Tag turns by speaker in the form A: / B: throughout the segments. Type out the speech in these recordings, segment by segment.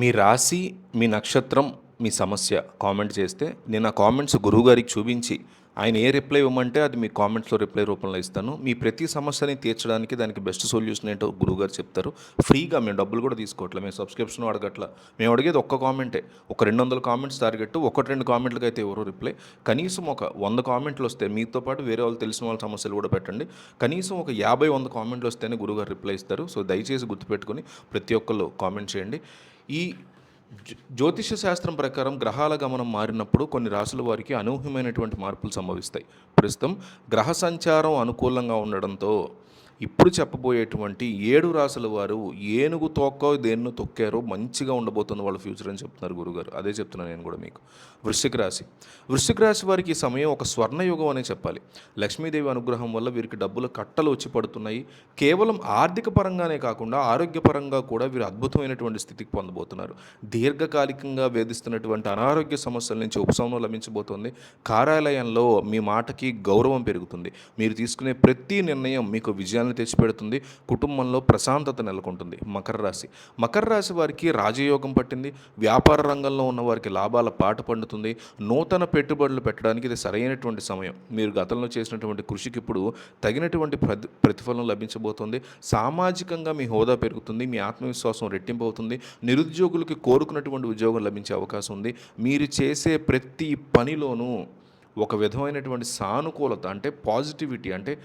A: మీ రాశి, మీ నక్షత్రం, మీ సమస్య కామెంట్ చేస్తే నేను ఆ కామెంట్స్ గురువుగారికి చూపించి ఆయన ఏ రిప్లై ఇవ్వమంటే అది మీ కామెంట్స్లో రిప్లై రూపంలో ఇస్తాను. మీ ప్రతి సమస్యని తీర్చడానికి దానికి బెస్ట్ సొల్యూషన్ ఏంటో గురువుగారు చెప్తారు. ఫ్రీగా మేము డబ్బులు కూడా తీసుకోవట్లేదు, మేము సబ్స్క్రిప్షన్ అడగట్ల. మేము అడిగేది ఒక్క కామెంటే. ఒక 200 కామెంట్స్ టార్గెట్. 1-2 కామెంట్లకి అయితే ఎవరు రిప్లై. కనీసం ఒక 100 కామెంట్లు వస్తే మీతో పాటు వేరే వాళ్ళు తెలిసిన వాళ్ళ సమస్యలు కూడా పెట్టండి. కనీసం ఒక 50-100 కామెంట్లు వస్తేనే గురువుగారు రిప్లై ఇస్తారు. సో దయచేసి గుర్తుపెట్టుకొని ప్రతి ఒక్కళ్ళు కామెంట్ చేయండి. ఈ జ్యోతిష శాస్త్రం ప్రకారం గ్రహాల గమనం మారినప్పుడు కొన్ని రాశుల వారికి అనూహ్యమైనటువంటి మార్పులు సంభవిస్తాయి. ప్రస్తుతం గ్రహ సంచారం అనుకూలంగా ఉండడంతో ఇప్పుడు చెప్పబోయేటువంటి 7 రాశుల వారు ఏనుగు తోక్కో దేన్ని తొక్కారో మంచిగా ఉండబోతుంది వాళ్ళ ఫ్యూచర్ అని చెప్తున్నారు గురుగారు. అదే చెప్తున్నాను నేను కూడా మీకు. వృశ్చిక రాశి. వృశ్చిక రాశి వారికి ఈ సమయం ఒక స్వర్ణయుగం అనే చెప్పాలి. లక్ష్మీదేవి అనుగ్రహం వల్ల వీరికి డబ్బులు కట్టలు వచ్చి పడుతున్నాయి. కేవలం ఆర్థిక పరంగానే కాకుండా ఆరోగ్యపరంగా కూడా వీరు అద్భుతమైనటువంటి స్థితికి పొందబోతున్నారు. దీర్ఘకాలికంగా వేధిస్తున్నటువంటి అనారోగ్య సమస్యల నుంచి ఉపశమనం లభించబోతోంది. కార్యాలయంలో మీ మాటకి గౌరవం పెరుగుతుంది. మీరు తీసుకునే ప్రతి నిర్ణయం మీకు విజయాన్ని తెచ్చిపెడుతుంది. కుటుంబంలో ప్రశాంతత నెలకొంటుంది. మకర రాశి. మకర రాశి వారికి రాజయోగం పట్టింది. వ్యాపార రంగంలో ఉన్న వారికి లాభాల పాట పండుతుంది. నూతన పెట్టుబడులు పెట్టడానికి ఇది సరైనటువంటి సమయం. మీరు గతంలో చేసినటువంటి కృషికి ఇప్పుడు తగినటువంటి ప్రతిఫలం లభించబోతుంది. సామాజికంగా మీ హోదా పెరుగుతుంది. మీ ఆత్మవిశ్వాసం రెట్టింపు అవుతుంది. నిరుద్యోగులకి కోరుకున్నటువంటి ఉద్యోగం లభించే అవకాశం ఉంది. మీరు చేసే ప్రతి పనిలోనూ ఒక విధమైనటువంటి సానుకూలత, అంటే పాజిటివిటీ, అంటే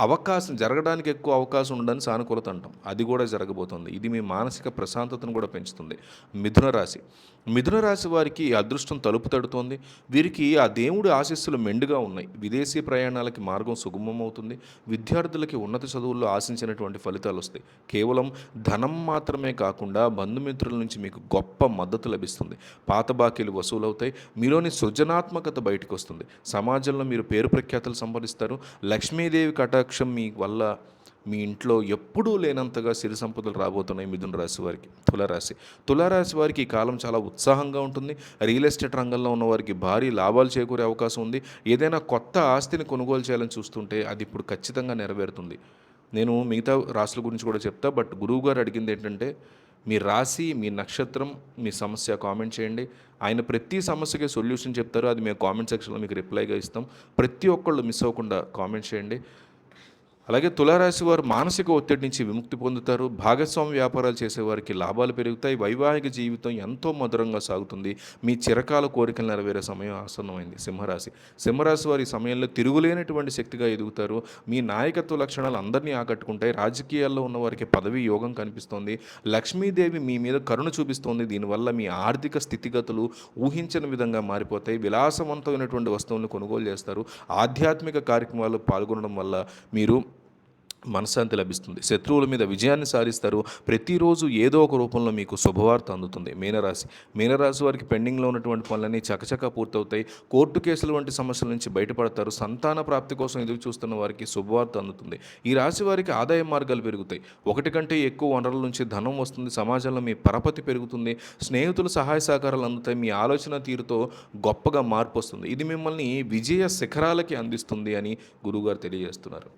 A: అవకాశం జరగడానికి ఎక్కువ అవకాశం ఉండదని సానుకూలత అంటాం. అది కూడా జరగబోతుంది. ఇది మీ మానసిక ప్రశాంతతను కూడా పెంచుతుంది. మిథున రాశి. మిథున రాశి వారికి అదృష్టం తలుపు తడుతోంది. వీరికి ఆ దేవుడి ఆశీస్సులు మెండుగా ఉన్నాయి. విదేశీ ప్రయాణాలకి మార్గం సుగమమవుతుంది. విద్యార్థులకి ఉన్నత చదువుల్లో ఆశించినటువంటి ఫలితాలు వస్తాయి. కేవలం ధనం మాత్రమే కాకుండా బంధుమిత్రుల నుంచి మీకు గొప్ప మద్దతు లభిస్తుంది. పాత బాకీలు వసూలవుతాయి. మీలోని సృజనాత్మకత బయటకు వస్తుంది. సమాజంలో మీరు పేరు ప్రఖ్యాతులు సంపాదిస్తారు. లక్ష్మీదేవి కటాక్షం మీ వల్ల మీ ఇంట్లో ఎప్పుడూ లేనంతగా సిరి సంపదలు రాబోతున్నాయి మిథున రాశి వారికి. తులారాశి. తులారాశి వారికి ఈ కాలం చాలా ఉత్సాహంగా ఉంటుంది. రియల్ ఎస్టేట్ రంగంలో ఉన్న వారికి భారీ లాభాలు చేకూరే అవకాశం ఉంది. ఏదైనా కొత్త ఆస్తిని కొనుగోలు చేయాలని చూస్తుంటే అది ఇప్పుడు ఖచ్చితంగా నెరవేరుతుంది. నేను మిగతా రాశుల గురించి కూడా చెప్తా, బట్ గురువు గారు అడిగింది ఏంటంటే మీ రాశి, మీ నక్షత్రం, మీ సమస్య కామెంట్ చేయండి. ఆయన ప్రతి సమస్యకి సొల్యూషన్ చెప్తారు. అది మేము కామెంట్ సెక్షన్లో మీకు రిప్లైగా ఇస్తాం. ప్రతి ఒక్కళ్ళు మిస్ అవ్వకుండా కామెంట్ చేయండి. అలాగే తులారాశి వారు మానసిక ఒత్తిడి నుంచి విముక్తి పొందుతారు. భాగస్వామ్య వ్యాపారాలు చేసేవారికి లాభాలు పెరుగుతాయి. వైవాహిక జీవితం ఎంతో మధురంగా సాగుతుంది. మీ చిరకాల కోరికలు నెరవేరే సమయం ఆసన్నమైంది. సింహరాశి. సింహరాశి వారి సమయంలో తిరుగులేనటువంటి శక్తిగా ఎదుగుతారు. మీ నాయకత్వ లక్షణాలు అందరినీ ఆకట్టుకుంటాయి. రాజకీయాల్లో ఉన్న వారికి పదవి యోగం కనిపిస్తోంది. లక్ష్మీదేవి మీ మీద కరుణ చూపిస్తోంది. దీనివల్ల మీ ఆర్థిక స్థితిగతులు ఊహించని విధంగా మారిపోతాయి. విలాసవంతమైనటువంటి వస్తువులను కొనుగోలు చేస్తారు. ఆధ్యాత్మిక కార్యక్రమాల్లో పాల్గొనడం వల్ల మీరు మనశ్శాంతి లభిస్తుంది. శత్రువుల మీద విజయాన్ని సాధిస్తారు. ప్రతిరోజు ఏదో ఒక రూపంలో మీకు శుభవార్త అందుతుంది. మీనరాశి. మీనరాశి వారికి పెండింగ్లో ఉన్నటువంటి పనులన్నీ చకచకా పూర్తవుతాయి. కోర్టు కేసులు వంటి సమస్యల నుంచి బయటపడతారు. సంతాన ప్రాప్తి కోసం ఎదురు చూస్తున్న వారికి శుభవార్త అందుతుంది. ఈ రాశి వారికి ఆదాయ మార్గాలు పెరుగుతాయి. ఒకటి కంటే ఎక్కువ వనరుల నుంచి ధనం వస్తుంది. సమాజంలో మీ పరపతి పెరుగుతుంది. స్నేహితుల సహాయ సహకారాలు అందుతాయి. మీ ఆలోచన తీరుతో గొప్పగా మార్పు వస్తుంది. ఇది మిమ్మల్ని విజయ శిఖరాలకి అందిస్తుంది అని గురువుగారు తెలియజేస్తున్నారు.